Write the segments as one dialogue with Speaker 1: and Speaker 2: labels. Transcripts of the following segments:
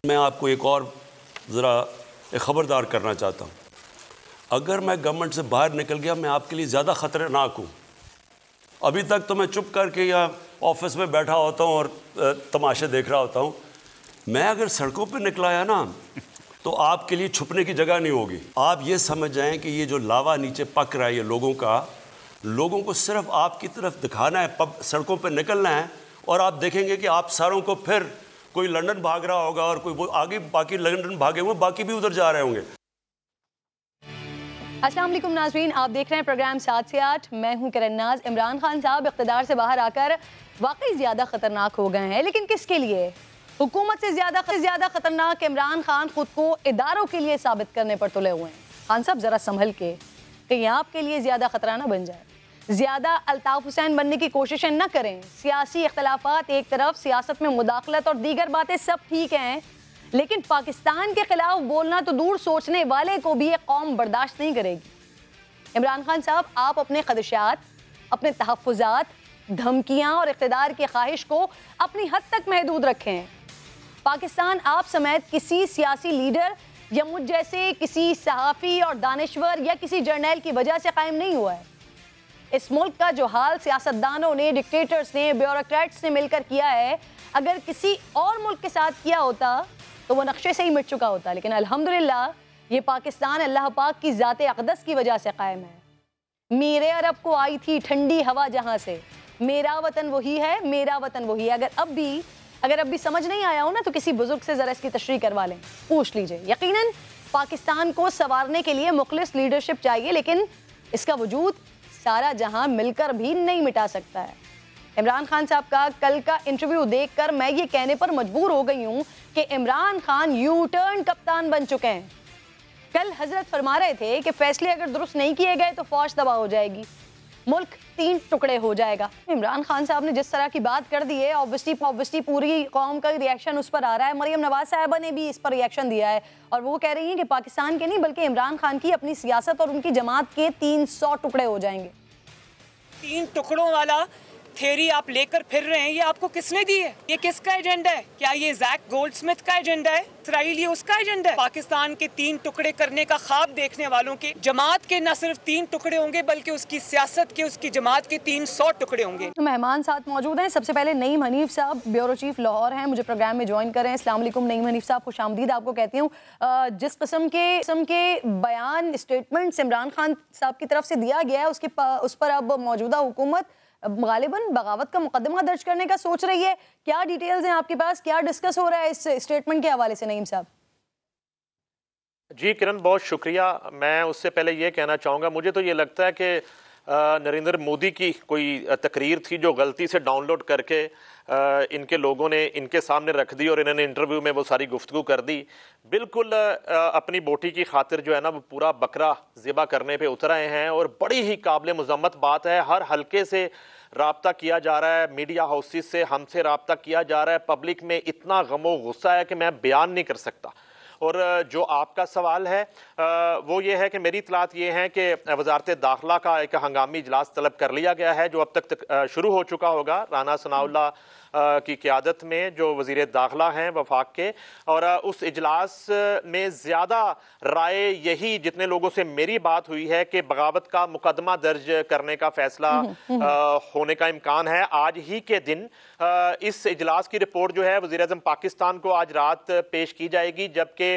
Speaker 1: मैं आपको एक और ज़रा ख़बरदार करना चाहता हूँ। अगर मैं गवर्नमेंट से बाहर निकल गया, मैं आपके लिए ज़्यादा ख़तरनाक हूँ। अभी तक तो मैं चुप करके या ऑफिस में बैठा होता हूँ और तमाशे देख रहा होता हूँ। मैं अगर सड़कों पर निकला है ना, तो आपके लिए छुपने की जगह नहीं होगी। आप ये समझ जाएं कि ये जो लावा नीचे पक रहा है, ये लोगों को सिर्फ आपकी तरफ दिखाना है, सड़कों पर निकलना है, और आप देखेंगे कि आप सारों को फिर कोई लंदन भाग रहा होगा और कोई वो आगे बाकी लंदन भागे हुए, बाकी भी उधर जा रहे होंगे।
Speaker 2: अस्सलाम वालेकुम नाज़रीन, आप देख रहे हैं प्रोग्राम 7 से 8। मैं हूं किरण नाज। इमरान खान साहब इक़्तिदार से बाहर आकर वाकई ज़्यादा ख़तरनाक हो गए हैं, लेकिन किसके लिए? हुकूमत से ज़्यादा ख़तरनाक इमरान खान खुद को इदारों के लिए साबित करने पर तुले हुए हैं। खान साहब ज़रा संभल के, कहीं आपके लिए ज़्यादा ख़तरा ना बन जाए। ज़्यादा अल्ताफ़ हुसैन बनने की कोशिशें न करें। सियासी इख्तलाफात एक तरफ, सियासत में मुदाखलत और दीगर बातें सब ठीक हैं, लेकिन पाकिस्तान के खिलाफ बोलना तो दूर, सोचने वाले को भी एक कौम बर्दाश्त नहीं करेगी। इमरान खान साहब, आप अपने खदशात, अपने तहफ़्फ़ुज़ात, धमकियां और इक़्तिदार की ख्वाहिश को अपनी हद तक महदूद रखें। पाकिस्तान आप समेत किसी सियासी लीडर या मुझ जैसे किसी सहाफ़ी और दानिश्वर या किसी जर्नैल की वजह से कायम नहीं हुआ है। इस मुल्क का जो हाल सियासतदानों ने, डिक्टेटर्स ने, ब्यूरोक्रेट्स ने मिलकर किया है, अगर किसी और मुल्क के साथ किया होता तो वो नक्शे से ही मिट चुका होता। लेकिन अल्हम्दुलिल्लाह ये पाकिस्तान अल्लाह पाक की ज़ाते अक़दस की वजह से कायम है। मेरे अरब को आई थी ठंडी हवा जहाँ से, मेरा वतन वही है, मेरा वतन वही है। अगर अब भी समझ नहीं आया हो ना, तो किसी बुजुर्ग से ज़रा इसकी तशरीह करवा लें, पूछ लीजिए। यकीनन पाकिस्तान को संवारने के लिए मुखलिस लीडरशिप चाहिए, लेकिन इसका वजूद सारा जहां मिलकर भी नहीं मिटा सकता है। इमरान खान साहब का कल का इंटरव्यू देखकर मैं ये कहने पर मजबूर हो गई हूं कि इमरान खान यू टर्न कप्तान बन चुके हैं। कल हजरत फरमा रहे थे कि फैसले अगर दुरुस्त नहीं किए गए तो फौज तबाह हो जाएगी, मुल्क 3 टुकड़े हो जाएगा। इमरान खान साहब ने जिस तरह की बात कर दी है, ऑब्वियसली पूरी कौम का रिएक्शन उस पर आ रहा है। मरियम नवाज साहिबा ने भी इस पर रिएक्शन दिया है और वो कह रही हैं कि पाकिस्तान के नहीं बल्कि इमरान खान की अपनी सियासत और उनकी जमात के 300 टुकड़े हो जाएंगे।
Speaker 3: 3 टुकड़ों वाला थ्योरी आप लेकर फिर रहे हैं, ये आपको किसने दी है? ये किसका एजेंडा है? क्या ये जैक गोल्डस्मिथ का एजेंडा है? इसराइल ये उसका एजेंडा है? पाकिस्तान के 3 टुकड़े करने का ख्वाब देखने वालों के जमात के न सिर्फ 3 टुकड़े होंगे, बल्कि उसकी सियासत के, उसकी जमात के 300 टुकड़े होंगे।
Speaker 2: तो मेहमान साथ मौजूद हैं। सबसे पहले नईम हनीफ साहब, ब्यूरो चीफ लाहौर हैं, मुझे प्रोग्राम में ज्वाइन करें। अस्सलाम वालेकुम नईम हनीफ साहब, खुशामदीद आपको कहती हूँ। जिस किस्म के बयान, स्टेटमेंट्स इमरान खान साहब की तरफ से दिया गया है, उस पर अब मौजूदा हुकूमत गालिबन बगावत का मुकदमा दर्ज करने का सोच रही है। क्या डिटेल्स हैं आपके पास, क्या डिस्कस हो रहा है इस स्टेटमेंट के हवाले से नईम साहब?
Speaker 4: जी किरण, बहुत शुक्रिया। मैं उससे पहले ये कहना चाहूँगा, मुझे तो ये लगता है कि नरेंद्र मोदी की कोई तकरीर थी जो गलती से डाउनलोड करके इनके लोगों ने इनके सामने रख दी और इन्होंने इंटरव्यू में वो सारी गुफ्तगू कर दी। बिल्कुल अपनी बोटी की खातिर जो है ना, वो पूरा बकरा ज़िबा करने पे उतर आए हैं और बड़ी ही काबिल मुज़म्मत बात है। हर हल्के से राब्ता किया जा रहा है, मीडिया हाउसेस से हमसे राब्ता किया जा रहा है। पब्लिक में इतना गमो गुस्सा है कि मैं बयान नहीं कर सकता। और जो आपका सवाल है वो ये है कि मेरी इतलात ये है कि वजारत दाखिला का एक हंगामी इजलास तलब कर लिया गया है, जो अब तक शुरू हो चुका होगा राना सनाउल्लाह की क़यादत में, जो वज़ीर दाखिला हैं वफाक के। और उस इजलास में ज़्यादा राय यही, जितने लोगों से मेरी बात हुई है, कि बगावत का मुकदमा दर्ज करने का फैसला होने का इम्कान है आज ही के दिन। इस इजलास की रिपोर्ट जो है वज़ीर आज़म पाकिस्तान को आज रात पेश की जाएगी, जबकि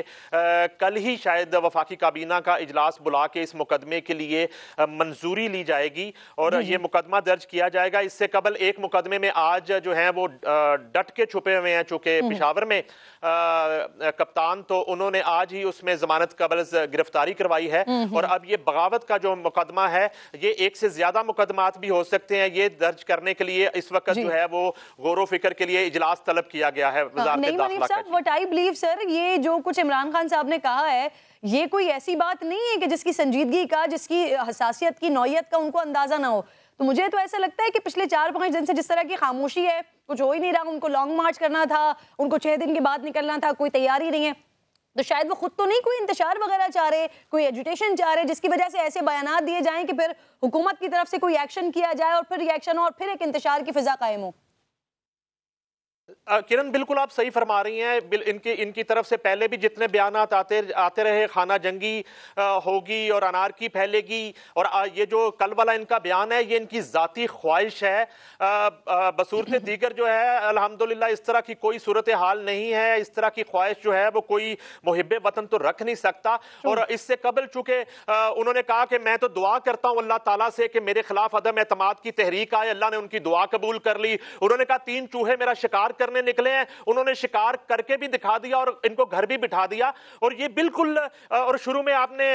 Speaker 4: कल ही शायद वफाकी काबीना का इजलास बुला के इस मुकदमे के लिए मंजूरी ली जाएगी और ये मुकदमा दर्ज किया जाएगा। इससे कबल एक मुकदमे में आज जो है वो डट के छुपे हुए हैं, चूंकि पेशावर में कप्तान, तो उन्होंने आज ही उसमें जमानत कबल गिरफ्तारी करवाई है। और अब ये बगावत का जो मुकदमा है, ये एक से ज्यादा मुकदमात भी हो सकते हैं। ये दर्ज करने के लिए इस वक्त जो है वो गौर फिक्र के लिए इजलास तलब किया गया है वज़ारत दाखिला का।
Speaker 2: व्हाट आई बिलीव सर, ये जो कुछ इमरान खान साहब ने कहा है, ये कोई ऐसी बात नहीं है कि जिसकी संजीदगी का, जिसकी हसासियत की, नौयत का उनको अंदाजा ना हो। तो मुझे तो ऐसा लगता है कि पिछले 4-5 दिन से जिस तरह की खामोशी है, कुछ हो ही नहीं रहा। उनको लॉन्ग मार्च करना था, उनको 6 दिन के बाद निकलना था, कोई तैयारी नहीं है। तो शायद वो खुद तो नहीं कोई इंतशार वगैरह चाह रहे, कोई एजुटेशन चाह रहे, जिसकी वजह से ऐसे बयानात दिए जाएं कि फिर हुकूमत की तरफ से कोई एक्शन किया जाए और फिर रिएक्शन और फिर एक इंतशार की फिजा कायम हो।
Speaker 4: किरण बिल्कुल आप सही फरमा रही हैं। इनकी तरफ से पहले भी जितने बयान आते रहे, खाना जंगी होगी और अनारकी फैलेगी, और ये जो कल वाला इनका बयान है ये इनकी जाती ख्वाहिश है। बसूरत दीगर जो है अल्हम्दुलिल्लाह इस तरह की कोई सूरत हाल नहीं है। इस तरह की ख्वाहिश जो है वो कोई मुहिब्बे वतन तो रख नहीं सकता। और इससे कबल चूंकि उन्होंने कहा कि मैं तो दुआ करता हूँ अल्लाह ताला से कि मेरे खिलाफ अदम एतमाद की तहरीक आए, अल्लाह ने उनकी दुआ कबूल कर ली। उन्होंने कहा 3 चूहे मेरा शिकार करने निकले हैं, उन्होंने शिकार करके भी दिखा दिया और इनको घर भी बिठा दिया। और ये बिल्कुल, और शुरू में आपने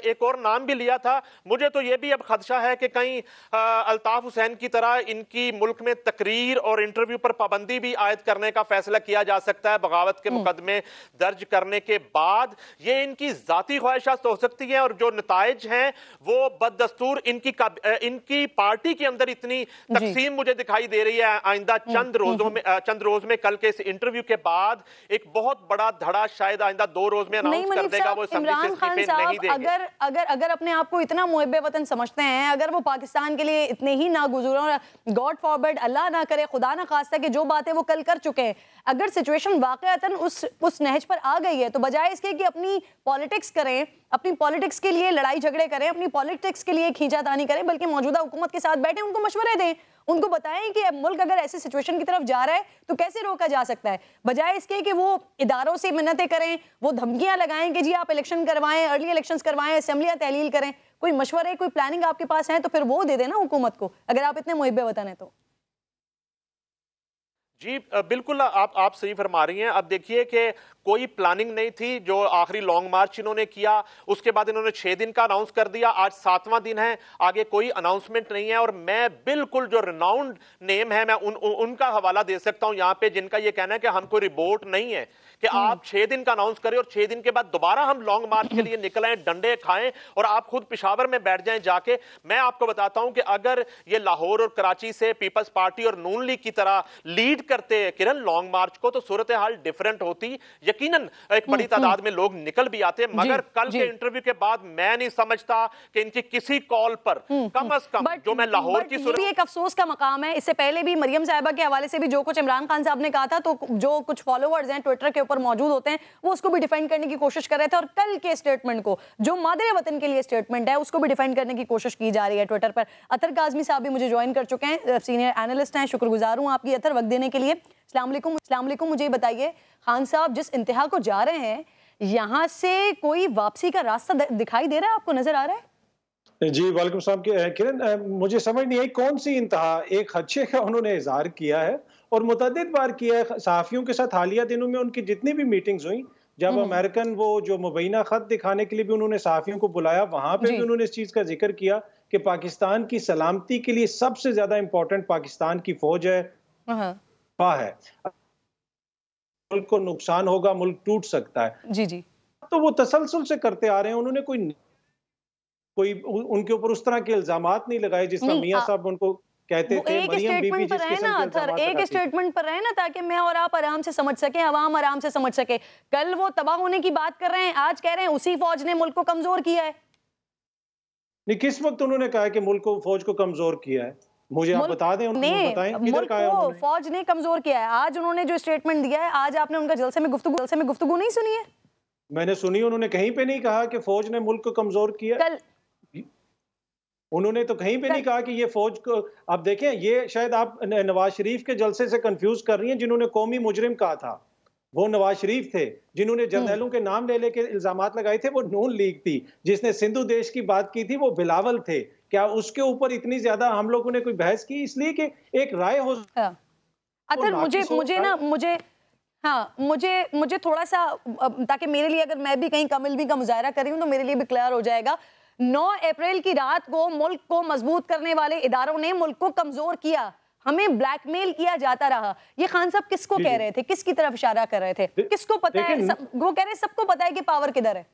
Speaker 4: एक और नाम भी लिया था, मुझे तो ये भी अब खदशा है कि कहीं अल्ताफ हुसैन की तरह इनकी मुल्क में तकरीर और इंटरव्यू पर पाबंदी भी आयद करने का फैसला किया जा सकता है बगावत के मुकदमे दर्ज करने के बाद। ये इनकी जाती ख्वाहिशात हो सकती है और जो नताइज हैं वो बददस्तूर इनकी पार्टी के अंदर इतनी तकसीम मुझे दिखाई दे रही है। आइंदा चंद रोज में कल के इस इंटरव्यू के बाद एक बहुत बड़ा धड़ा शायद आइंदा 2 रोज में अनाउंस कर देगा वो
Speaker 2: इमरान खान साहब अगर अपने आप को इतना मुहिब्बे वतन समझते हैं, अगर वो पाकिस्तान के लिए इतने ही नागुज़र और गॉड फॉरबिड अल्लाह ना करे खुदा ना खास्ता कि जो बातें वो कल कर चुके हैं, अगर सिचुएशन वाकईतन उस नहज पर आ गई है तो बजाय इसके कि अपनी पॉलिटिक्स करें, अपनी पॉलिटिक्स के लिए लड़ाई झगड़े करें, अपनी पॉलिटिक्स के लिए खींचातानी करें, बल्कि मौजूदा हुकूमत के साथ बैठे उनको मशवरे दें, उनको बताएं कि मुल्क अगर ऐसी सिचुएशन की तरफ जा रहा है तो कैसे रोका जा सकता है। बजाय इसके कि वो इदारों से मिन्नतें करें, वो धमकियां लगाएं कि जी आप इलेक्शन करवाएं, अर्ली इलेक्शंस करवाएं, असेंबलियां तहलील करें। कोई मशवरे, कोई प्लानिंग आपके पास है तो फिर वो दे देना हुकूमत को, अगर आप इतने मुहिब्बे वतन है तो।
Speaker 4: जी बिल्कुल आप सही फरमा रही हैं। अब देखिए कि कोई प्लानिंग नहीं थी। जो आखिरी लॉन्ग मार्च इन्होंने किया उसके बाद इन्होंने 6 दिन का अनाउंस कर दिया, आज 7वां दिन है, आगे कोई अनाउंसमेंट नहीं है। और मैं बिल्कुल जो रिनाउंड नेम है मैं उनका हवाला दे सकता हूं यहां पे, जिनका ये कहना है कि हमको रिपोर्ट नहीं है कि आप 6 दिन का अनाउंस करें और 6 दिन के बाद दोबारा हम लॉन्ग मार्च के लिए निकलें, डंडे खाएं और आप खुद पेशावर में बैठ जाएं जाके। मैं आपको बताता हूं कि अगर ये लाहौर और कराची से पीपल्स पार्टी और नून लीग की तरह लीड करते किरण लॉन्ग मार्च को तो सूरत हाल डिफरेंट होती। यकीनन एक बड़ी तादाद में लोग निकल भी आते, मगर कल के इंटरव्यू के बाद मैं नहीं समझता कि इनकी किसी कॉल पर कम अज कम जो मैं लाहौर की सूरत,
Speaker 2: एक अफसोस का मकाम है। इससे पहले भी मरियम साहिबा के हवाले से भी जो कुछ इमरान खान साहब ने कहा था, तो जो कुछ फॉलोअर्स हैं ट्विटर के ऊपर मौजूद होते हैं वो उसको भी डिफेंड करने की कोशिश कर रहे थे, और कल के स्टेटमेंट को जो मादरे वतन के लिए स्टेटमेंट है उसको भी डिफेंड करने की कोशिश की जा रही है ट्विटर पर। अतर काज़मी साहब भी मुझे ज्वाइन कर चुके हैं, सीनियर एनालिस्ट हैं, शुक्रगुजार हूं आपकी अतर, वक्त देने के लिए। अस्सलाम वालेकुम। मुझे बताइए खान साहब, जिस इंतहा को जा रहे हैं यहाँ से कोई वापसी का रास्ता दिखाई दे रहा है आपको, नजर आ रहा है?
Speaker 5: जी वालेकुम सलाम। किरण, मुझे समझ नहीं आई कौन सी इंतहा। एक खदशे का उन्होंने इजहार किया है और मुतअद्दिद बार किया है सहाफ़ियों के साथ। हालिया दिनों में उनकी जितनी भी मीटिंग्स हुई, जब अमेरिकन वो जो मुबैना खत दिखाने के लिए भी उन्होंने सहाफ़ियों को बुलाया, वहां पे भी उन्होंने इस चीज का जिक्र किया कि पाकिस्तान की सलामती के लिए सबसे ज्यादा इंपॉर्टेंट पाकिस्तान की फौज है, है। मुल्क को नुकसान होगा, मुल्क टूट सकता है।
Speaker 2: जी
Speaker 5: तो वो तसलसल से करते आ रहे हैं। उन्होंने कोई उनके ऊपर उस तरह के इल्जामात नहीं लगाए जिस तरह मियां साहब उनको कहते थे।
Speaker 2: मरियम बीबी जिस किस्म के इल्जामात एक स्टेटमेंट पर रहे ना, ताकि मैं और आप आराम से समझ सके, आवाम आराम से समझ सके। कल वो तबाह होने की बात कर रहे हैं, आज कह रहे हैं उसी फौज ने मुल्क को कमजोर किया है।
Speaker 5: नहीं, किस वक्त उन्होंने कहा कि मुल्क को फौज को कमजोर किया है? मुझे आप बता दें, बताएं किधर कहा है उन्होंने?
Speaker 2: फौज ने कमजोर किया है। आज उन्होंने जो स्टेटमेंट दिया है, आज आपने उनका जलसे में गुफ्तगू नहीं सुनी है?
Speaker 5: मैंने सुनी, उन्होंने कहीं पे नहीं कहा कि फौज ने मुल्क को कमजोर किया।
Speaker 2: कल
Speaker 5: उन्होंने तो कहीं पे नहीं कहा कि ये फौज को। आप देखें, ये शायद आप नवाज शरीफ के जलसे से कंफ्यूज कर रही हैं। जिन्होंने कौमी मुजरिम कहा था वो नवाज शरीफ थे। जिन्होंने जर्नैलों के नाम ले लेके इल्जामात लगाए थे वो नून लीग थी। जिसने सिंधु देश की बात की थी वो बिलावल थे। क्या उसके ऊपर इतनी ज्यादा हम लोगों ने कोई बहस की? इसलिए कि एक राय हो।
Speaker 2: मुझे थोड़ा सा, ताकि मेरे लिए, अगर मैं भी कहीं कमिल भी का मुजाहरा कर रही हूँ तो मेरे लिए भी क्लियर हो जाएगा। 9 अप्रैल की रात को मुल्क को मजबूत करने वाले इदारों ने मुल्क को कमजोर किया, हमें ब्लैकमेल किया जाता रहा। ये खान साहब किसको कह रहे थे, किसकी तरफ इशारा कर रहे थे? किसको पता है? वो कह रहे हैं सबको पता है कि पावर किधर है।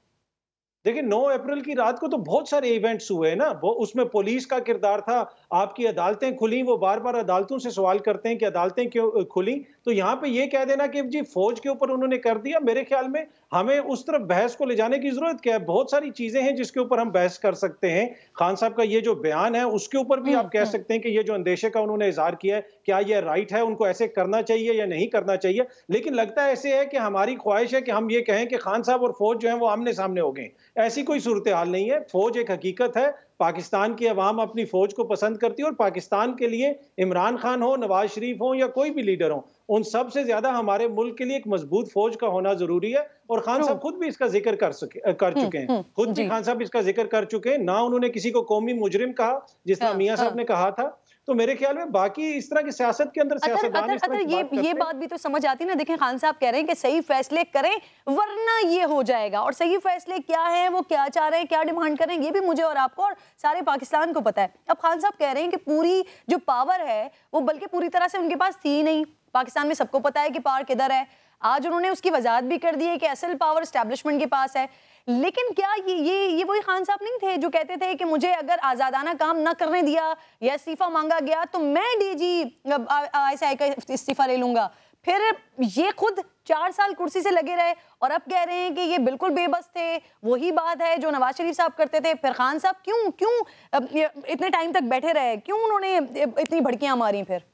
Speaker 5: देखिए 9 अप्रैल की रात को तो बहुत सारे इवेंट्स हुए हैं ना, वो उसमें पुलिस का किरदार था, आपकी अदालतें खुली, वो बार-बार अदालतों से सवाल करते हैं कि अदालतें क्यों खुली? तो यहाँ पे ये कह देना कि जी फौज के ऊपर उन्होंने कर दिया, मेरे ख्याल में हमें उस तरफ बहस को ले जाने की ज़रूरत क्या है? बहुत सारी चीज़ें हैं जिसके ऊपर हम बहस कर सकते हैं। खान साहब का ये जो बयान है, उसके ऊपर भी आप कह सकते हैं कि ये जो अंदेशे का उन्होंने इज़हार किया है, क्या ये राइट है, उनको ऐसे करना चाहिए या नहीं करना चाहिए? लेकिन लगता ऐसे है कि हमारी ख्वाहिश है कि हम ये कहें कि खान साहब और फौज जो है वो आमने-सामने हो गए। ऐसी कोई सूरत हाल नहीं है। फौज एक हकीकत है, पाकिस्तान की अवाम अपनी फौज को पसंद करती है और पाकिस्तान के लिए इमरान खान हो, नवाज शरीफ हो या कोई भी लीडर हो, उन सब से ज्यादा हमारे मुल्क के लिए एक मजबूत फौज का होना जरूरी है। और खान साहब खुद भी इसका जिक्र कर चुके हैं, खुद भी खान साहब इसका जिक्र कर चुके हैं। ना उन्होंने किसी को कौमी मुजरिम कहा जिस तरह मियां साहब ने कहा था। तो मेरे ख्याल में बाकी इस तरह की सियासत के अंदर सियासतदान इस तरह की बात करते हैं।
Speaker 2: ये बात भी तो समझ आती है ना। देखें खान साहब कह रहे हैं कि सही फैसले करें वरना ये हो जाएगा, और सही फैसले क्या हैं, वो क्या चाह रहे हैं, क्या डिमांड कर रहे हैं, ये भी मुझे और आपको और सारे पाकिस्तान को पता है। अब खान साहब कह रहे हैं कि पूरी जो पावर है वो बल्कि पूरी तरह से उनके पास थी नहीं। पाकिस्तान में सबको पता है कि पावर किधर है। आज उन्होंने उसकी वजाहत भी कर दी है कि असल पावर एस्टैब्लिशमेंट के पास है। लेकिन क्या ये वही खान साहब नहीं थे जो कहते थे कि मुझे अगर आज़ादाना काम न करने दिया या इस्तीफा मांगा गया तो मैं DG ISI का इस्तीफा ले लूंगा? फिर ये खुद 4 साल कुर्सी से लगे रहे और अब कह रहे हैं कि ये बिल्कुल बेबस थे। वही बात है जो नवाज शरीफ साहब करते थे। फिर खान साहब क्यों इतने टाइम तक बैठे रहे, क्यों उन्होंने इतनी भड़कियां मारी? फिर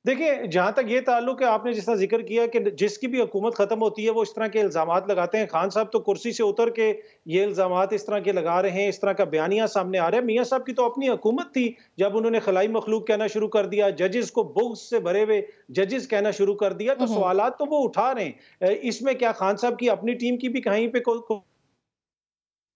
Speaker 5: देखिए, जहाँ तक ये ताल्लुक है, आपने जिस तरह ज़िक्र किया कि जिसकी भी हुकूमत ख़त्म होती है, वो इस तरह के इल्ज़ामात लगाते हैं। खान साहब तो कुर्सी से उतर के ये इल्ज़ामात इस तरह के लगा रहे हैं, इस तरह का बयानिया सामने आ रहा है। मियाँ साहब की तो अपनी हुकूमत थी, जब उन्होंने खलाई मखलूक कहना शुरू कर दिया, जजेस को बुग़्ज़ से भरे हुए जजेस कहना शुरू कर दिया, तो सवालात तो वो उठा रहे हैं। इसमें क्या खान साहब की अपनी टीम की भी कहीं पे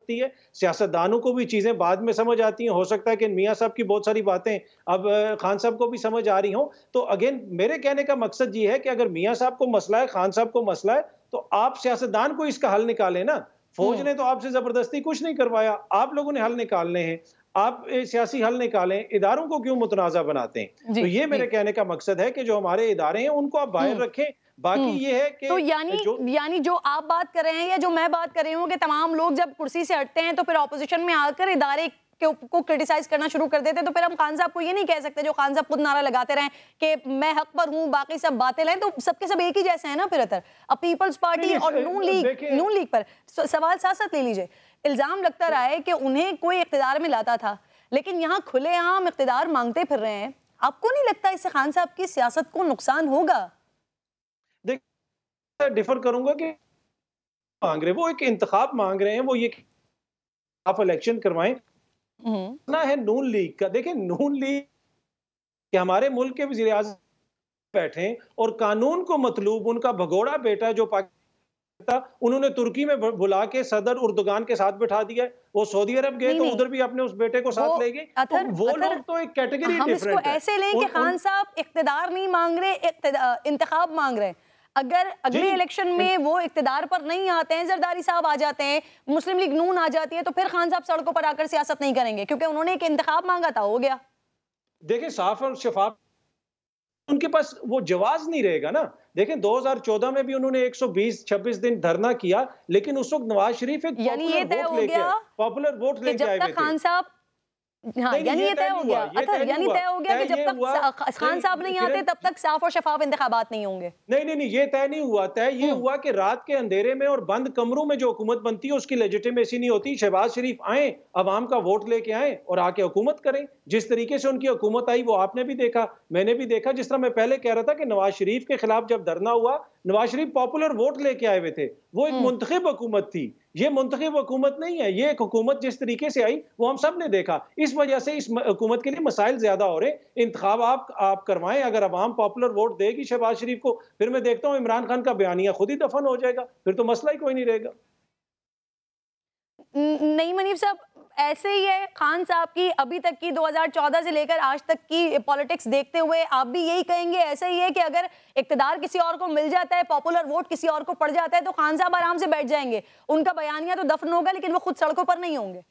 Speaker 5: है? सियासतदानों को भी चीजें बाद में समझ आती हैं। हो सकता है कि मियां साहब की बहुत सारी बातें अब खान साहब को भी समझ आ रही हों। तो अगेन मेरे कहने का मकसद ये है कि अगर मियां साहब को मसला है, खान साहब को मसला है, तो आप सियासतदान को इसका हल निकालें ना। फौज ने तो आपसे जबरदस्ती कुछ नहीं करवाया, आप लोगों ने हल निकालने हैं। आप सियासी हल निकालें, इदारों को क्यों मुतनाज़ा बनाते हैं? तो ये मेरे कहने का मकसद है कि जो हमारे इदारे हैं उनको आप बाहर रखें। बाकी ये है कि
Speaker 2: तो यानी जो आप बात कर रहे हैं या जो मैं बात कर रही हूँ कि तमाम लोग जब कुर्सी से हटते हैं तो फिर ऑपोजिशन में आकर इदारे को क्रिटिसाइज करना शुरू कर देते हैं, तो फिर हम खान साहब को ये नहीं कह सकते जो खान साहब खुद नारा लगाते रहे कि मैं हक पर हूँ, बाकी सब बातें हैं, तो सबके सब एक ही जैसे हैं ना। फिर अब पीपल्स पार्टी और नून लीग पर सवाल साथ साथ ले लीजिए। इल्जाम लगता रहा है कि उन्हें कोई इख्तिदार में लाता था, लेकिन यहाँ खुलेआम इख्तिदार मांगते फिर रहे हैं। आपको नहीं लगता इससे खान साहब की सियासत को नुकसान होगा?
Speaker 5: डिफर करूंगा कि मांग रहे, वो एक इंतखाब मांग रहे हैं, वो ये आप इलेक्शन करवाएं ना है नून लीग का। देखिए नून लीग कि हमारे मुल्क के वज़ीर आज़म बैठे और कानून को मतलूब उनका भगोड़ा बेटा जो उन्होंने तुर्की में बुला के सदर उर्दुगान के साथ बिठा दिया। वो सौदी अरब गए तो उधर भी अपने उस बेटे को साथ ले गए। तो वो लोग तो एक कैटेगरी डिफरेंट है।
Speaker 2: ऐसे लें कि खान साहब इख्तिदार नहीं मांग रहे, इंतखाब मांग रहे हैं। अगर अगले इलेक्शन में वो इख्तिदार पर नहीं आते हैं, जरदारी साहब आ जाते हैं, मुस्लिम लीग नून आ जाती है, तो फिर खान साहब सड़कों पर आकर सियासत नहीं करेंगे क्योंकि उन्होंने एक इंतखाब मांगा था, हो गया।
Speaker 5: देखिए साफ और शफाफ उनके पास वो जवाब नहीं रहेगा ना। देखें 2014 में भी उन्होंने 120-26 दिन धरना किया, लेकिन उस वक्त नवाज शरीफ एक पॉपुलर वोट लेके आए थे।
Speaker 2: खान साहब हाँ, यानी ये तय हो गया, यानी तय हो गया कि जब तक खान साहब नहीं आते तब तक साफ और शफाफ इंतखाबात नहीं होंगे।
Speaker 5: नहीं, ये तय नहीं हुआ। तय ये हुआ कि रात के अंधेरे में और बंद कमरों में जो हुकूमत बनती है उसकी लेजिटिमेसी नहीं होती। शहबाज शरीफ आए, अवाम का वोट लेके आए और आके हुकूमत करें। जिस तरीके से उनकी हुकूमत आई वो आपने भी देखा, मैंने भी देखा। जिस तरह मैं पहले कह रहा था कि नवाज शरीफ के खिलाफ जब धरना हुआ, नवाज शरीफ पॉपुलर वोट लेके आए हुए थे, वो एक मुंतखब हुकूमत थी। ये मुंतखब हुकूमत नहीं है, ये एक हुकूमत जिस तरीके से आई वो हम सब ने देखा। इस वजह से इस हुकूमत के लिए मसाइल ज्यादा हो रहे हैं। इंतखाब आप करवाएं, अगर अवाम पॉपुलर वोट देगी शहबाज शरीफ को, फिर मैं देखता हूँ इमरान खान का बयानिया खुद ही दफन हो जाएगा, फिर तो मसला ही कोई नहीं रहेगा।
Speaker 2: नहीं मनीफ साहब, ऐसे ही है खान साहब की अभी तक की 2014 से लेकर आज तक की पॉलिटिक्स देखते हुए आप भी यही कहेंगे ऐसे ही है कि अगर इक्तदार किसी और को मिल जाता है, पॉपुलर वोट किसी और को पड़ जाता है, तो खान साहब आराम से बैठ जाएंगे, उनका बयानिया तो दफन होगा लेकिन वो खुद सड़कों पर नहीं होंगे?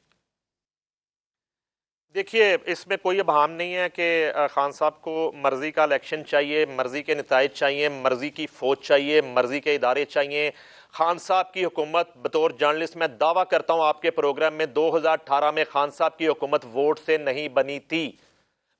Speaker 4: देखिए, इसमें कोई अभाम नहीं है कि खान साहब को मर्जी का इलेक्शन चाहिए, मर्जी के नताइज चाहिए, मर्जी की फौज चाहिए, मर्जी के इदारे चाहिए। खान साहब की हुकूमत, बतौर जर्नलिस्ट मैं दावा करता हूं आपके प्रोग्राम में 2018 में खान साहब की हुकूमत वोट से नहीं बनी थी।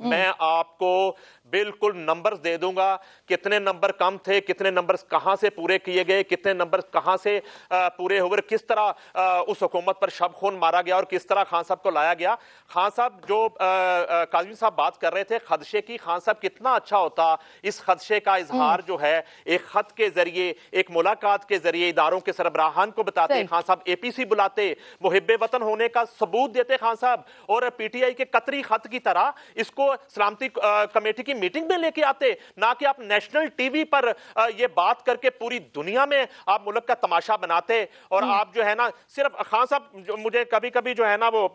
Speaker 4: मैं आपको बिल्कुल नंबर्स दे दूंगा, कितने नंबर कम थे, कितने नंबर्स कहां से पूरे किए गए, कितने नंबर्स कहां से पूरे हुए, किस तरह उस हुकूमत पर शब खून मारा गया और किस तरह खान साहब को लाया गया। खान साहब जो काज़मी साहब बात कर रहे थे खदशे की, खान साहब कितना अच्छा होता इस खदशे का इजहार जो है एक खत के जरिए, एक मुलाकात के जरिए इदारों के सरबराहान को बताते, खान साहब APC बुलाते, मुहिब्बे वतन होने का सबूत देते खान साहब, और PTI के कतरी खत की तरह इसको सलामती कमेटी की मीटिंग में लेके आते, ना कि आप नेशनल टीवी पर ये बात करके पूरी दुनिया में आप मुल्क का तमाशा बनाते। और आप जो है ना सिर्फ खान साहब, मुझे कभी कभी जो है ना वो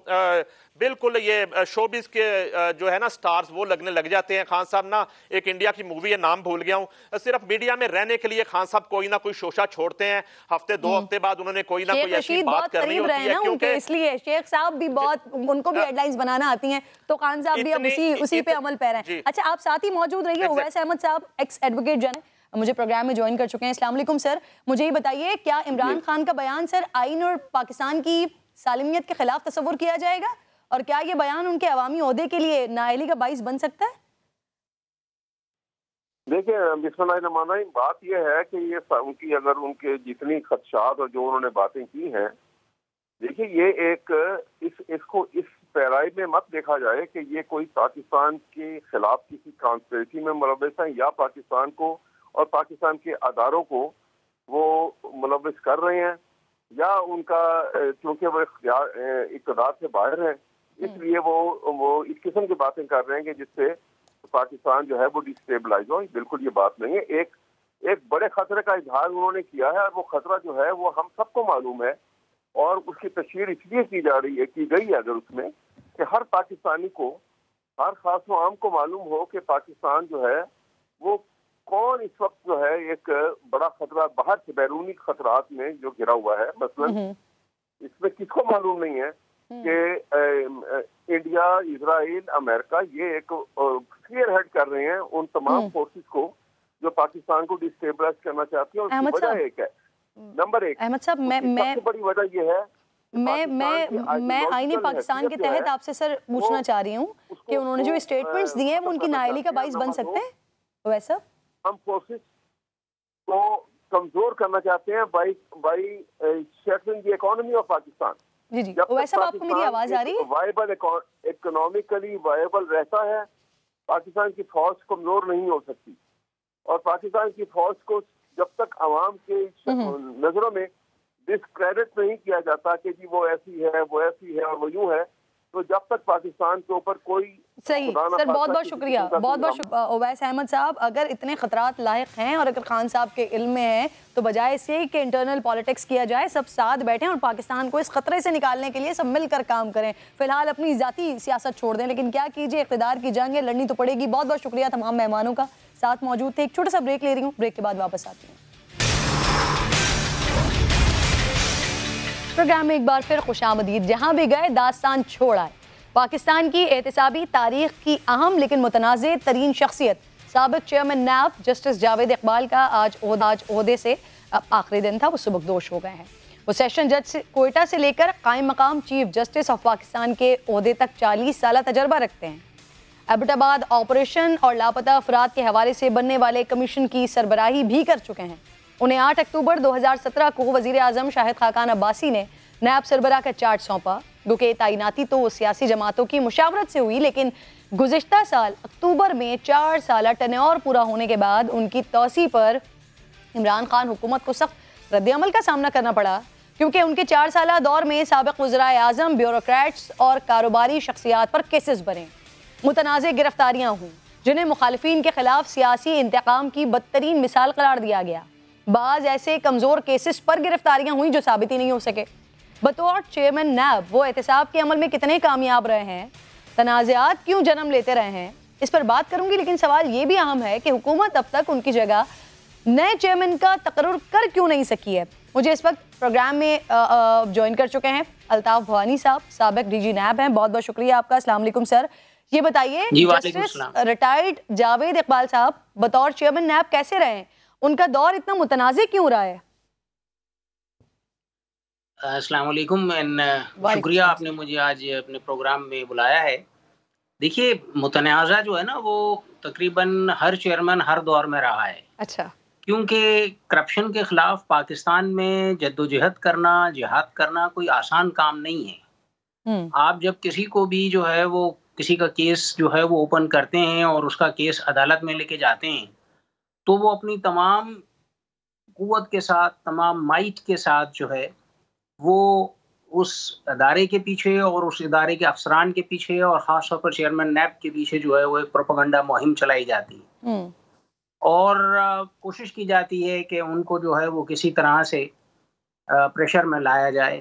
Speaker 4: बिल्कुल ये शोबिस के जो है ना स्टार्स वो लगने लग जाते हैं। खान साहब ना, एक इंडिया की मूवी है, नाम भूल गया हूं, सिर्फ मीडिया में रहने के लिए खान साहब कोई ना कोई शोशा छोड़ते हैं, हफ्ते 2 हफ्ते बाद उन्होंने कोई ना कोई ऐसी बात करनी होती है, क्योंकि
Speaker 2: इसलिए शेख साहब भी बहुत, उनको भी हेडलाइंस बनाना आती हैं, तो खान साहब भी अब उसी पे अमल पैर हैं। अच्छा, आप साथ ही मौजूद रहिए। उवैस अहमद साहब एक्स एडवोकेट जनरल मुझे प्रोग्राम में ज्वाइन कर चुके हैं। अस्सलाम वालेकुम सर, मुझे ये बताइए, क्या इमरान खान का बयान सर आइन और पाकिस्तान की सालिमियत के खिलाफ तस्वुर किया जाएगा, और क्या ये बयान उनके अवामी ओहदे के लिए नाअहली का बाइस बन सकता है?
Speaker 6: देखिए, बिस्मिल्लाहिर्रहमानिर्रहीम, बात यह है कि ये उनकी, अगर उनके जितनी खदशात और जो उन्होंने बातें की हैं, देखिए ये एक इसको इस पैराई में मत देखा जाए कि ये कोई पाकिस्तान के खिलाफ किसी कॉन्स्पिरेसी में मुलव्वस है, या पाकिस्तान को और पाकिस्तान के अदारों को वो मुलव्वस कर रहे हैं, या उनका क्योंकि वो इक़्तिदार से बाहर है इसलिए वो इस किस्म की बातें कर रहे हैं कि जिससे पाकिस्तान जो है वो डिस्टेबलाइज हो। बिल्कुल ये बात नहीं है। एक बड़े खतरे का इजहार उन्होंने किया है, और वो खतरा जो है वो हम सबको मालूम है, और उसकी तशहीर इसलिए की गई है अगर उसमें कि हर पाकिस्तानी को, हर खास व आम को मालूम हो कि पाकिस्तान जो है वो कौन इस वक्त जो है एक बड़ा खतरा बाहर से बैरूनी खतरात में जो घिरा हुआ है। मसलन इसमें किसको मालूम नहीं है कि इंडिया, इजराइल, अमेरिका ये एक क्लियर हेड कर रहे हैं उन तमाम फोर्सेस को जो पाकिस्तान को डिस्टेबलाइज करना चाहती है। उसकी वजह एक है, नंबर एक,
Speaker 2: अहमद साहब,
Speaker 6: सबसे बड़ी वजह ये है,
Speaker 2: मैं आईने पाकिस्तान के तहत आपसे सर पूछना चाह रही हूँ कि उन्होंने जो स्टेटमेंट्स दिए हैं वो उनकी नाअहली का बाइस बन सकते हैं? वैसा
Speaker 6: हम फोर्सेस को कमजोर करना चाहते हैं by shuttling the economy of Pakistan.
Speaker 2: जी जी, वैसा आपको मेरी आवाज आ रही है?
Speaker 6: वायबल, इकोनॉमिकली वायबल रहता है, पाकिस्तान की फौज कमजोर नहीं हो सकती, और पाकिस्तान की फौज को जब तक अवाम के नजरों में डिस्क्रेडिट नहीं किया जाता कि जी वो ऐसी है, वो ऐसी है और वो यूं है, तो जब तक पाकिस्तान के ऊपर कोई
Speaker 2: सही। सर बहुत बहुत शुक्रिया, बहुत बहुत शुक्रिया उवैस अहमद साहब। अगर इतने खतरात लायक हैं और अगर खान साहब के इल्म में है, तो बजाय इससे कि इंटरनल पॉलिटिक्स किया जाए, सब साथ बैठें और पाकिस्तान को इस खतरे से निकालने के लिए सब मिलकर काम करें। फिलहाल अपनी जाती सियासत छोड़ दें, लेकिन क्या कीजिए, इक़्तिदार की जंग है, लड़नी तो पड़ेगी। बहुत बहुत शुक्रिया तमाम मेहमानों का, साथ मौजूद थे। एक छोटा सा ब्रेक ले रही हूँ, ब्रेक के बाद वापस आती हूँ। प्रोग्राम में एक बार फिर खुशामदीद। जहाँ भी गए दास्तान छोड़ आए। पाकिस्तान की एहतिसाबी तारीख की अहम लेकिन मुतनाज़ तरीन शख्सियत साबिक चेयरमैन नैब जस्टिस जावेद इकबाल का आज ओहदे से आखिरी दिन था, वो सुबकदोश हो गए हैं। वो सेशन जज से कोयटा से लेकर कायम मकाम चीफ जस्टिस ऑफ पाकिस्तान के ओहदे तक 40 साल तजर्बा रखते हैं। एबटाबाद ऑपरेशन और लापता अफराद के हवाले से बनने वाले कमीशन की सरबराही भी कर चुके हैं। उन्हें 8 अक्टूबर 2017 को वज़ीर आज़म शाहिद खाकान अब्बासी ने नैब सरबराह का चार्ज सौंपा। क्योंकि तैनाती तो सियासी जमातों की मुशावरत से हुई, लेकिन गुज़िश्ता साल अक्टूबर में 4 साल टर्नओवर पूरा होने के बाद उनकी तौसी पर इमरान खान हुकूमत को सख्त रद्द-ए-अमल का सामना करना पड़ा, क्योंकि उनके 4 साल दौर में साबिक वज़राए आज़म, ब्यूरोक्रेट्स और कारोबारी शख्सियात पर केसेस बने, मुतनाज़ गिरफ्तारियाँ हुई, जिन्हें मुखालिफिन के खिलाफ सियासी इंतकाम की बदतरीन मिसाल करार दिया गया। बाज़ ऐसे कमज़ोर केसेस पर गिरफ्तारियाँ हुई जो साबित ही नहीं हो सके। बतौर चेयरमैन नैब वो एहतिसाब के अमल में कितने कामयाब रहे हैं, तनाज़ात क्यों जन्म लेते रहे हैं, इस पर बात करूंगी। लेकिन सवाल ये भी अहम है कि हुकूमत अब तक उनकी जगह नए चेयरमैन का तकर्रुर कर क्यों नहीं सकी है। मुझे इस वक्त प्रोग्राम में ज्वाइन कर चुके हैं अल्ताफ भवानी साहब, साबिक DG नैब हैं। बहुत बहुत शुक्रिया आपका। अस्सलाम वालेकुम सर। ये बताइए, जस्टिस रिटायर्ड जावेद इकबाल साहब बतौर चेयरमैन नैब कैसे रहे, उनका दौर इतना मुतनाज़ क्यों रहा है?
Speaker 7: अस्सलाम वालेकुम शुक्रिया आपने मुझे आज अपने प्रोग्राम में बुलाया है। देखिए, मुतनाज़ा जो है ना वो तकरीबन हर चेयरमैन हर दौर में रहा है।
Speaker 2: अच्छा।
Speaker 7: क्योंकि करप्शन के खिलाफ पाकिस्तान में जद्दोजहद करना, जिहाद करना कोई आसान काम नहीं है। आप जब किसी को भी जो है वो किसी का केस जो है वो ओपन करते हैं और उसका केस अदालत में लेके जाते हैं, तो वो अपनी तमाम कुव्वत के साथ, तमाम माइट के साथ जो है वो उस अदारे के पीछे और उस इदारे के अफसरान के पीछे और ख़ास तौर पर चेयरमैन नैब के पीछे जो है वो एक प्रोपेगेंडा मुहिम चलाई जाती है। और कोशिश की जाती है कि उनको जो है वो किसी तरह से प्रेशर में लाया जाए,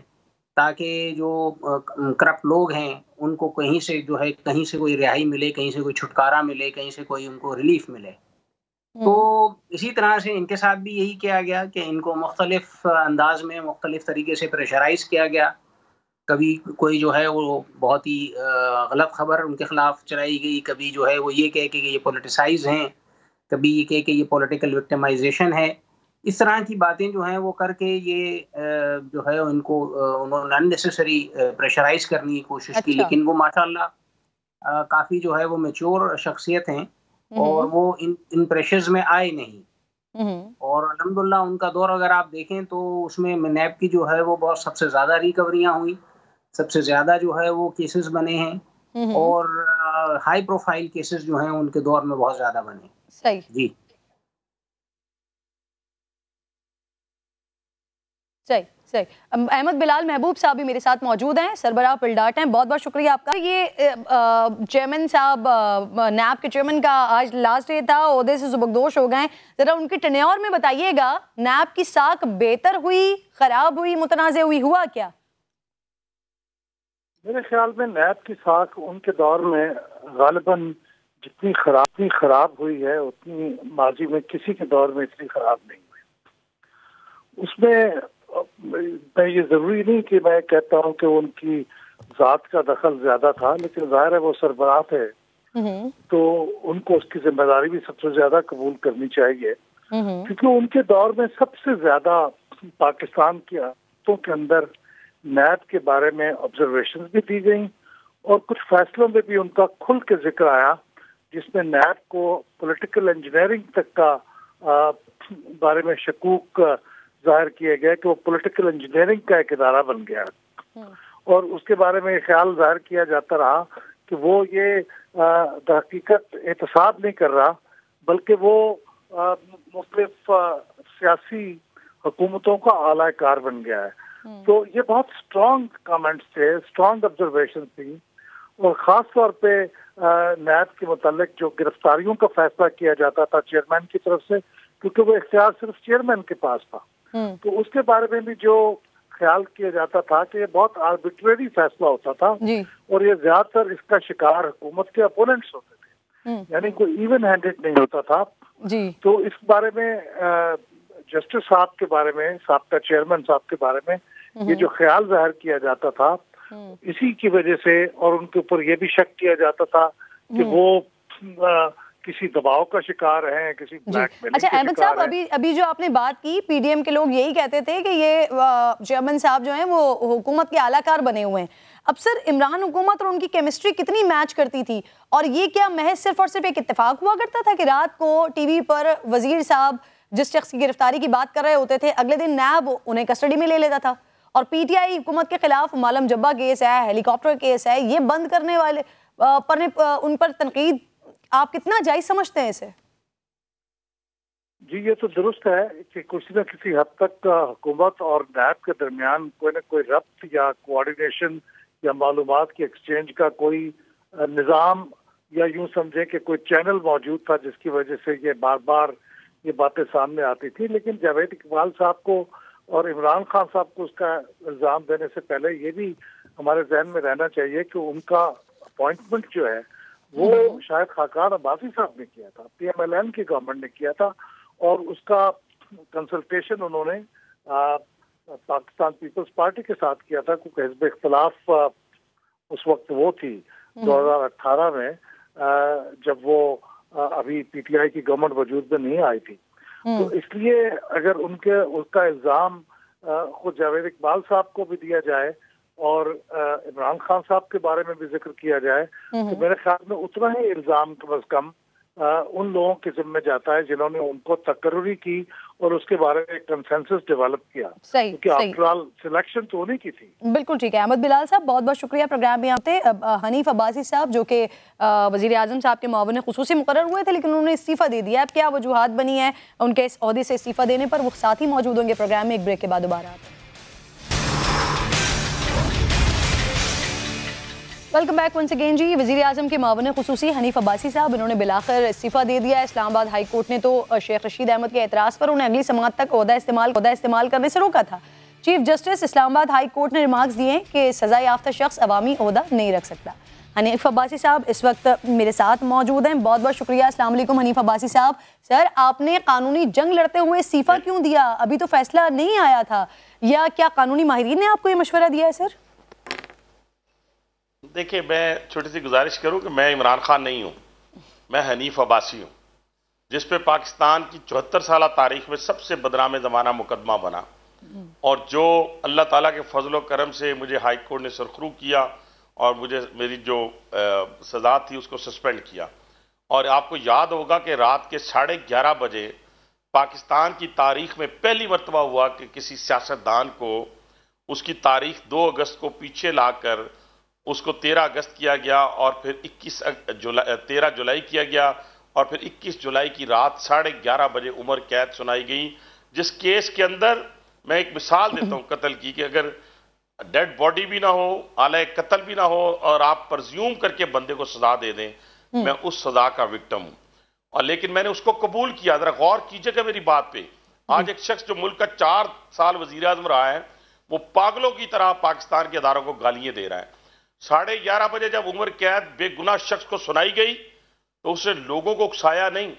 Speaker 7: ताकि जो करप्ट लोग हैं उनको कहीं से जो है कहीं से कोई रिहाई मिले, कहीं से कोई छुटकारा मिले, कहीं से कोई उनको रिलीफ मिले। तो इसी तरह से इनके साथ भी यही किया गया कि इनको मुख्तलिफ अंदाज में मुख्तलिफ तरीके से प्रेशराइज़ किया गया। कभी कोई जो है वो बहुत ही गलत खबर उनके खिलाफ चलाई गई, कभी जो है वो ये कहे कि ये पॉलिटिसाइज़ हैं, कभी ये कहे कि ये पॉलिटिकल विक्टिमाइजेशन है। इस तरह की बातें जो हैं वो करके ये जो है इनको उन्होंने अननेसेसरी प्रेशराइज़ करने की कोशिश की, लेकिन वो माशाल्लाह काफ़ी जो है वो मैच्योर शख्सियत हैं और वो इन प्रेशर्स में आए नहीं। और अल्हम्दुलिल्लाह उनका दौर अगर आप देखें तो उसमें नैब की जो है वो बहुत सबसे ज़्यादा रिकवरियाँ हुई, सबसे ज़्यादा जो है वो केसेस बने हैं और हाई प्रोफाइल केसेस जो हैं उनके दौर में बहुत ज़्यादा बने।
Speaker 2: सही
Speaker 7: जी
Speaker 2: सही सही। अहमद बिलाल महबूब साहब भी मेरे साथ मौजूद हैं, सरबराह पिलडाट हैं। बहुत बहुत शुक्रिया आपका। ये चेयरमैन साहब नैब के चेयरमैन का आज लास्ट डे था, ओहदे से सुबकदोश हो गए। ज़रा उनके टेन्योर में बताइएगा, नैब की साख बेहतर हुई, ख़राब हुई, मुतनाज़ हुई, हुआ क्या?
Speaker 8: मेरे ख्याल में नैब की साख उनके दौर में गालिबन जितनी खराब हुई है उतनी माजी में किसी के दौर में इतनी खराब नहीं हुई। उसमें मैं ये जरूरी नहीं कि मैं कहता हूँ कि उनकी जात का दखल ज्यादा था, लेकिन जाहिर है वो सरबराह थे तो उनको उसकी जिम्मेदारी भी सबसे ज्यादा कबूल करनी चाहिए, क्योंकि उनके दौर में सबसे ज्यादा पाकिस्तान की आदतों के अंदर नैब के बारे में ऑब्जर्वेशन भी दी गई और कुछ फैसलों में भी उनका खुल के जिक्र आया, जिसमें नैब को पॉलिटिकल इंजीनियरिंग तक का बारे में शकूक जाहिर किया गया कि वो पॉलिटिकल इंजीनियरिंग का एक इदारा बन गया और उसके बारे में ख्याल जाहिर किया जाता रहा कि वो ये हकीकत एहतसाब नहीं कर रहा, बल्कि वो मुख्तलिफ सियासी हुकूमतों का आला कार बन गया है। तो ये बहुत स्ट्रॉन्ग कमेंट्स थे, स्ट्रॉन्ग ऑब्जर्वेशन थी और ख़ास तौर पे नैब के मुतालिक जो गिरफ्तारियों का फैसला किया जाता था चेयरमैन की तरफ से, क्योंकि वो इख्तियार सिर्फ चेयरमैन के पास था, तो उसके बारे में भी जो ख्याल किया जाता था कि ये बहुत आर्बिट्रेरी फैसला होता था और ये ज्यादातर इसका शिकार हुकूमत के अपोनेंट्स होते थे, यानी कोई इवन हैंडेड नहीं होता था। तो इस बारे में जस्टिस साहब के बारे में, साहब चेयरमैन साहब के बारे में ये जो ख्याल जाहिर किया जाता था, इसी की वजह से और उनके ऊपर ये भी शक किया जाता था कि वो किसी दबाव का शिकार हैं, किसी ब्लैकमेलिंग
Speaker 2: अच्छा अहमद साहब, अभी जो आपने बात की, पीडीएम के लोग यही कहते थे कि ये चेयरमैन साहब जो हैं वो हुकूमत के आलाकार बने हुए हैं। अब सर, इमरान हुकूमत और उनकी केमिस्ट्री कितनी मैच करती थी, और ये क्या महज सिर्फ और सिर्फ एक इत्तेफाक हुआ करता था कि रात को टीवी पर वजीर साहब जिस शख्स की गिरफ्तारी की बात कर रहे होते थे, अगले दिन नैब उन्हें कस्टडी में ले लेता था, और पीटीआई हुकूमत के खिलाफ मालम जब्बा केस है, हेलीकॉप्टर केस है, ये बंद करने वाले उन पर तनकीद आप कितना जायज समझते हैं इसे?
Speaker 8: जी, ये तो दुरुस्त है कि किसी न किसी हद तक हुकूमत और नैब के दरमियान कोई न कोई रब्त या कोऑर्डिनेशन या मालूमात की एक्सचेंज का कोई निज़ाम या यूं समझे कि कोई चैनल मौजूद था जिसकी वजह से ये बार बार ये बातें सामने आती थी। लेकिन जावेद इकबाल साहब को और इमरान खान साहब को उसका इल्ज़ाम देने से पहले ये भी हमारे जहन में रहना चाहिए कि उनका अपॉइंटमेंट जो है वो शायद खाकान अब्बासी साहब ने किया था, पीएमएलएन की गवर्नमेंट ने किया था, और उसका कंसल्टेशन उन्होंने पाकिस्तान पीपल्स पार्टी के साथ किया था, क्योंकि हिज़्ब इख्तिलाफ उस वक्त वो थी 2018 में, जब वो अभी पीटीआई की गवर्नमेंट वजूद में नहीं आई थी। तो इसलिए अगर उसका इल्ज़ाम खुद जावेद इकबाल साहब को भी दिया जाए और इमरान खान साहब के बारे में भी जिक्र किया जाए, तो मेरे ख्याल में उतना ही इल्जाम कम अज कम उन लोगों के जिम्मे जाता है जिन्होंने उनको तकर्री की और उसके बारे में कंसेंसस डेवलप किया।
Speaker 2: सही,
Speaker 8: क्योंकि आफ्टर ऑल सिलेक्शन तो उन्हीं की थी।
Speaker 2: बिल्कुल ठीक है। अहमद बिलाल साहब, बहुत बहुत शुक्रिया प्रोग्राम में आते। हनीफ अब्बासी साहब जो कि वज़ीर आज़म साहब के मुआविन खुसूसी मुकर्रर हुए थे, लेकिन उन्होंने इस्तीफ़ा दे दिया। अब क्या वजूहात बनी है उनके इस ओहदे से इस्तीफ़ा देने पर, वो साथ ही मौजूद होंगे प्रोग्राम में। एक ब्रेक के बाद दोबारा आते हैं। वेलकम बैक वंस अगेन जी। वज़ीर आज़म के मुआविन खुसूसी हनीफ अब्बासी साहब, इन्होंने बिलाखिर इस्तीफ़ा दे दिया है। इस्लामाबाद हाई कोर्ट ने तो शेख रशीद अहमद के एतराज़ पर उन्हें अगली समाअत तक ओहदा इस्तेमाल करने से रोका था। Chief justice Islamabad high court ने रिमार्क्स दिए कि सज़ा याफ्ता शख्स अवामी ओहदा नहीं रख सकता। हनीफ अब्बासी साहब इस वक्त मेरे साथ मौजूद हैं। बहुत बहुत शुक्रिया। अस्सलाम वालेकुम हनीफ अब्बासी साहब। सर, आपने कानूनी जंग लड़ते हुए इस्तीफ़ा क्यों दिया? अभी तो फैसला नहीं आया था, या क्या कानूनी माहिरीन ने आपको ये मशवरा दिया है सर?
Speaker 9: देखिए, मैं छोटी सी गुजारिश करूं कि मैं इमरान खान नहीं हूं, मैं हनीफ अब्बासी हूं, जिस पे पाकिस्तान की 74 साल तारीख में सबसे बदनाम ज़माना मुकदमा बना, और जो अल्लाह ताला के फजल करम से मुझे हाई कोर्ट ने सरखरू किया और मुझे मेरी जो सज़ा थी उसको सस्पेंड किया। और आपको याद होगा कि रात के 11:30 बजे पाकिस्तान की तारीख में पहली मरतबा हुआ कि किसी सियासतदान को उसकी तारीख 2 अगस्त को पीछे लाकर उसको 13 अगस्त किया गया, और फिर 13 जुलाई किया गया, और फिर 21 जुलाई की रात 11:30 बजे उम्र कैद सुनाई गई। जिस केस के अंदर मैं एक मिसाल देता हूं कत्ल की, कि अगर डेड बॉडी भी ना हो, आला कत्ल भी ना हो, और आप परज्यूम करके बंदे को सजा दे दें, मैं उस सजा का विक्टिम हूं, और लेकिन मैंने उसको कबूल किया। जरा गौर कीजिएगा मेरी बात पे। आज एक शख्स जो मुल्क का 4 साल वजीर आज़म रहा है, वो पागलों की तरह पाकिस्तान के अदारों को गालियां दे रहा है। 11:30 बजे जब उम्र कैद बेगुनाह शख्स को सुनाई गई, तो उसने लोगों को उकसाया नहीं,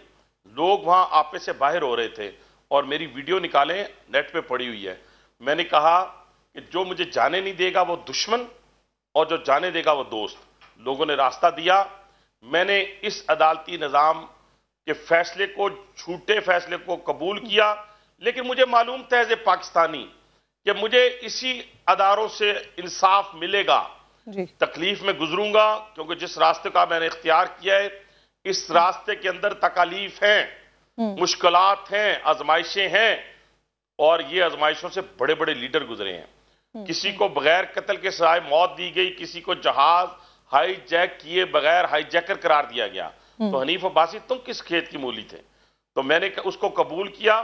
Speaker 9: लोग वहां आपे से बाहर हो रहे थे, और मेरी वीडियो निकालें, नेट पे पड़ी हुई है। मैंने कहा कि जो मुझे जाने नहीं देगा वो दुश्मन, और जो जाने देगा वो दोस्त। लोगों ने रास्ता दिया। मैंने इस अदालती निज़ाम के फैसले को, झूठे फैसले को कबूल किया, लेकिन मुझे मालूम था एज ए पाकिस्तानी कि मुझे इसी अदारों से इंसाफ मिलेगा। तकलीफ में गुजरूंगा, क्योंकि जिस रास्ते का मैंने इख्तियार किया है, इस रास्ते के अंदर तकालीफ हैं, मुश्किलात हैं, आजमाइशें हैं, और ये आजमाइशों से बड़े बड़े लीडर गुजरे हैं। किसी को बगैर कत्ल के सजाए मौत दी गई, किसी को जहाज हाईजैक किए बगैर हाईजैकर करार दिया गया। तो हनीफ अब्बासी, तुम किस खेत की मूली थे? तो मैंने उसको कबूल किया,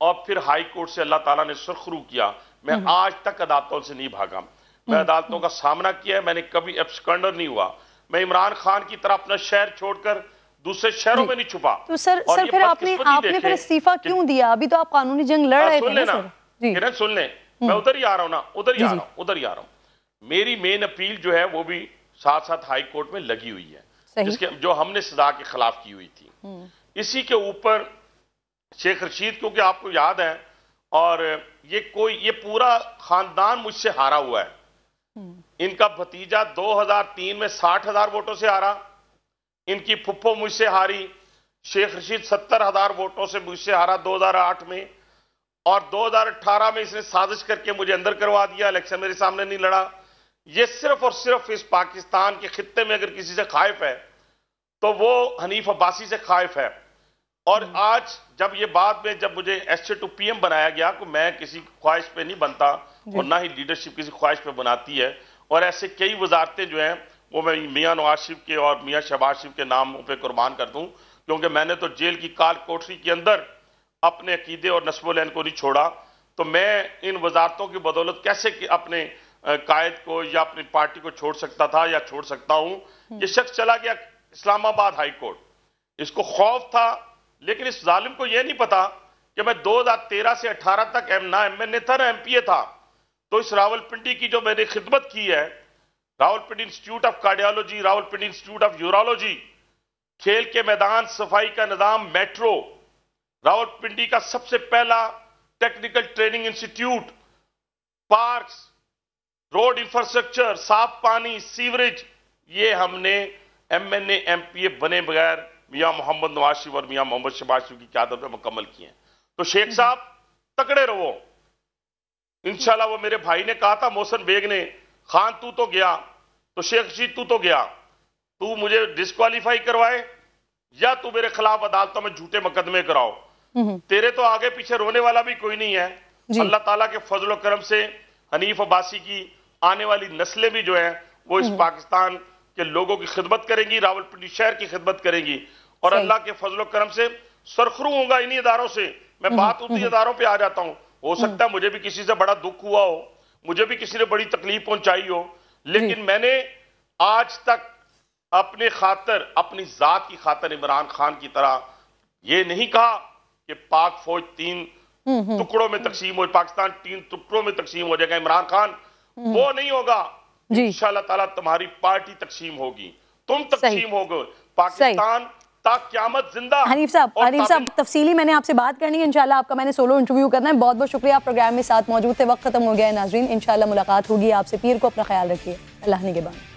Speaker 9: और फिर हाई कोर्ट से अल्लाह ताला ने सुरखरू किया। मैं आज तक अदालतों से नहीं भागा, मैं अदालतों का सामना किया है, मैंने कभी एब्सकंडर नहीं हुआ। मैं इमरान खान की तरह अपना शहर छोड़कर दूसरे शहरों में नहीं छुपा।
Speaker 2: तो सर फिर आपने फिर इस्तीफा क्यों दिया? अभी तो आप कानूनी जंग लड़ रहे थे ना सर।
Speaker 9: सुन लें, मैं उधर ही आ रहा हूं ना, उधर ही आ रहा हूं। मेरी मेन अपील जो है वो भी साथ साथ हाई कोर्ट में लगी हुई है, जिसके जो हमने सजा के खिलाफ की हुई थी। इसी के ऊपर शेख रशीद, क्योंकि आपको याद है, और ये पूरा खानदान मुझसे हारा हुआ है। इनका भतीजा 2003 में 60,000 वोटों से हारा, इनकी फुप्पो मुझसे हारी, शेख रशीद 70,000 वोटों से मुझसे हारा 2008 में, और 2018 में इसने साजिश करके मुझे अंदर करवा दिया, इलेक्शन मेरे सामने नहीं लड़ा। ये सिर्फ और सिर्फ इस पाकिस्तान के खित्ते में अगर किसी से खाइफ है तो वो हनीफ अब्बासी से खाइफ है। और आज जब ये बाद में जब मुझे एसए टू पीएम बनाया गया, तो मैं किसी ख्वाहिश पे नहीं बनता, और ना ही लीडरशिप किसी ख्वाहिश पे बनाती है, और ऐसे कई वजारतें जो हैं वो मैं मियां नवाज शरीफ के और मियां शहबाज शरीफ के नाम पे कुर्बान कर दूं, क्योंकि मैंने तो जेल की काल कोठरी के अंदर अपने अकीदे और नस्बुल को नहीं छोड़ा। तो मैं इन वजारतों की बदौलत कैसे अपने कायद को या अपनी पार्टी को छोड़ सकता था या छोड़ सकता हूं। ये शख्स चला गया इस्लामाबाद हाई कोर्ट, इसको खौफ था, लेकिन इस जालिम को यह नहीं पता कि मैं 2013 से 18 तक ना एमएनए था ना एमपीए था। तो इस रावलपिंडी की जो मैंने खिदमत की है, Rawalpindi institute of cardiology, Rawalpindi institute of urology, खेल के मैदान, सफाई का निजाम, मेट्रो, रावलपिंडी का सबसे पहला technical training institute, parks, road infrastructure, साफ पानी, सीवरेज, ये हमने एमएनए एमपीए बने बगैर मियां मोहम्मद नवाज शरीफ और मियां मोहम्मद शहबाज शरीफ की क़यादत में मुकम्मल किए हैं। तो शेख साहब तकड़े रहो, इंशाल्लाह वो मेरे भाई ने कहा था मोहसिन बेग ने, खान तू तो गया, तो शेख रशीद तू तो गया, तू मुझे डिस्क्वालीफाई करवाए या तू मेरे खिलाफ अदालतों में झूठे मुकदमे कराओ, तेरे तो आगे पीछे रोने वाला भी कोई नहीं है। अल्लाह ताला के फजल करम से हनीफ अब्बासी की आने वाली नस्लें भी जो है वो इस पाकिस्तान के लोगों की खिदमत करेंगी, रावलपिंडी शहर की खिदमत करेंगी, और अल्लाह के फजल करम से सरखरू होगा इन्हीं इदारों से। मैं बात उन्हीं इदारों पे आ जाता हूँ। हो सकता है मुझे भी किसी से बड़ा दुख हुआ हो, मुझे भी किसी ने बड़ी तकलीफ पहुंचाई हो, लेकिन मैंने आज तक अपने खातर, अपनी जात की खातर इमरान खान की तरह ये नहीं कहा कि पाक फौज 3 टुकड़ों में तकसीम हो, पाकिस्तान 3 टुकड़ों में तकसीम हो जाएगा। इमरान खान वो नहीं होगा। इंशाअल्लाह ताला तुम्हारी पार्टी तकसीम होगी, तुम तकसीम होगे, पाकिस्तान तक क़यामत जिंदा।
Speaker 2: हनीफ साहब तफसीली मैंने आपसे बात करनी है, इंशाल्लाह आपका मैंने सोलो इंटरव्यू करना है। बहुत बहुत शुक्रिया, आप प्रोग्राम में साथ मौजूद थे। वक्त खत्म हो गया है नाजरीन, इंशाल्लाह मुलाकात होगी आपसे। पीर को अपना ख्याल रखिए। अल्लाह निगहबान।